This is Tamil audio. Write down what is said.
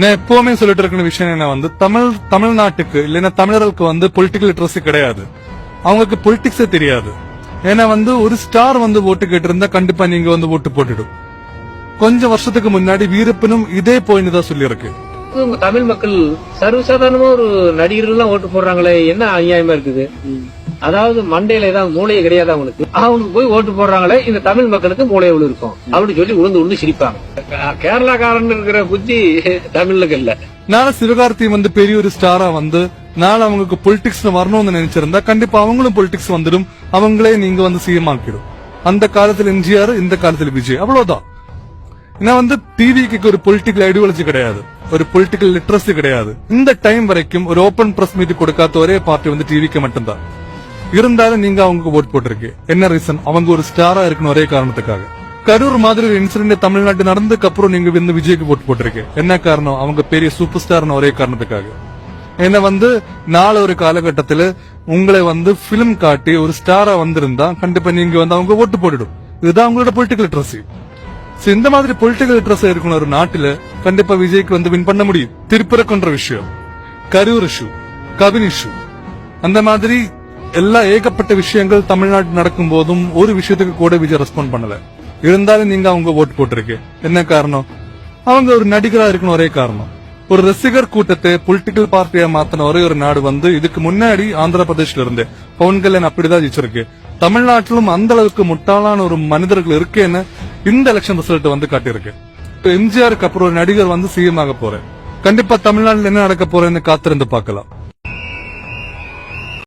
நான் எப்பவுமே சொல்லிட்டு இருக்கிற விஷயம் என்ன வந்து தமிழ்நாட்டுக்கு இல்லைன்னா தமிழர்களுக்கு வந்து பொலிட்டிக்கல் லிட்ரஸி கிடையாது. அவங்களுக்கு பொலிட்டிக்ஸே தெரியாது. ஏன்னா வந்து ஒரு ஸ்டார் வந்து ஓட்டு கேட்டு இருந்தா கண்டிப்பா நீங்க வந்து ஓட்டு போட்டுடும். கொஞ்சம் வருஷத்துக்கு முன்னாடி வீரப்பனும் இதே போயின்னு தான் சொல்லியிருக்கு. தமிழ் மக்கள் சர்வசாதாரணமா ஒரு நடிகர்கள் எல்லாம் ஓட்டு போடுறாங்களே, என்ன அநியாயமா இருக்குது? அதாவது மண்டையில ஏதாவது மூளையே கிடையாது அவங்களுக்கு போய் ஓட்டு போடுறாங்களே, இந்த தமிழ் மக்களுக்கு மூளை எவ்வளவு இருக்கும் அப்படின்னு சொல்லி உழுந்து சிரிப்பாங்க. கேரளாக்காரன் இருக்கிற புத்தி தமிழுக்கு இல்ல. நாளை சிவகார்த்தி வந்து பெரிய ஒரு ஸ்டாரா வந்து நாளை அவங்களுக்கு பொலிட்டிக்ஸ் வரணும்னு நினைச்சிருந்தா கண்டிப்பா அவங்களும் பொலிட்டிக்ஸ் வந்துடும். அவங்களே நீங்க வந்து சிஎம் ஆக்கிடும். அந்த காலத்துல எம்ஜிஆர், இந்த காலத்துல விஜய், அவ்வளவுதான். ஏன்னா வந்து டிவிக்கு ஒரு பொலிட்டிக்கல் ஐடியாலஜி கிடையாது, ஒரு பொலிட்டிக்கல் லிட்ரஸி கிடையாது. இந்த டைம் வரைக்கும் ஒரு ஓபன் பிரஸ் மீட் கொடுக்காத ஒரே பார்ட்டி வந்து டிவிக்கு மட்டும்தான். இருந்தாலும் நீங்க அவங்களுக்கு ஓட் போட்டிருக்கு. என்ன ரீசன்? அவங்க ஒரு ஸ்டாரா இருக்கணும் ஒரே காரணத்துக்காக. கரூர் மாதிரி ஒரு இன்சிடென்ட் தமிழ்நாட்டு நடந்ததுக்கு அப்புறம் நீங்க வந்து விஜய்க்கு ஓட் போட்டிருக்கு. என்ன காரணம்? அவங்க பெரிய சூப்பர் ஸ்டார்னு ஒரே காரணத்துக்காக. என்ன வந்து நாளை ஒரு காலகட்டத்தில் உங்களை வந்து பிலிம் காட்டி ஒரு ஸ்டாரா வந்திருந்தா கண்டிப்பா நீங்க வந்து அவங்க ஓட்டு போட்டுடும். இதுதான் உங்களோட பொலிட்டிக்கல் லிட்ரஸி. இந்த மாதிரி பொலிட்டிக்கல் லிட்ரஸி இருக்கணும் ஒரு நாட்டில கண்டிப்பா விஜய்க்கு வந்து வின் பண்ண முடியும். திருப்பிறக்குன்ற விஷயம், கரூர் இஷ்யூ, கபின் இஷ்யூ, அந்த மாதிரி எல்லா ஏகப்பட்ட விஷயங்கள் தமிழ்நாட்டு நடக்கும் போதும் ஒரு விஷயத்துக்கு கூட விஜய் ரெஸ்பாண்ட் பண்ணல. இருந்தாலும் நீங்க அவங்க ஓட்டு போட்டிருக்கு. என்ன காரணம்? அவங்க ஒரு நடிகரா இருக்கணும் ஒரே காரணம். ஒரு ரசிகர் கூட்டத்தை பொலிட்டிக்கல் பார்ட்டியா மாத்தின ஒரே ஒரு நாடு வந்து இதுக்கு முன்னாடி ஆந்திர பிரதேஷ்ல இருந்து பவன் கல்யாண் அப்படிதான் ஜெயிச்சிருக்கு. தமிழ்நாட்டிலும் அந்த அளவுக்கு முட்டாளான ஒரு மனிதர்கள் இருக்கேன்னு இந்த எலெக்ஷன் ரிசல்ட் வந்து காட்டியிருக்கு. எம்ஜிஆருக்கு அப்புறம் ஒரு நடிகர் வந்து சிஎம் ஆக போறேன். கண்டிப்பா தமிழ்நாட்டில் என்ன நடக்க போறேன்னு காத்திருந்து பார்க்கலாம்.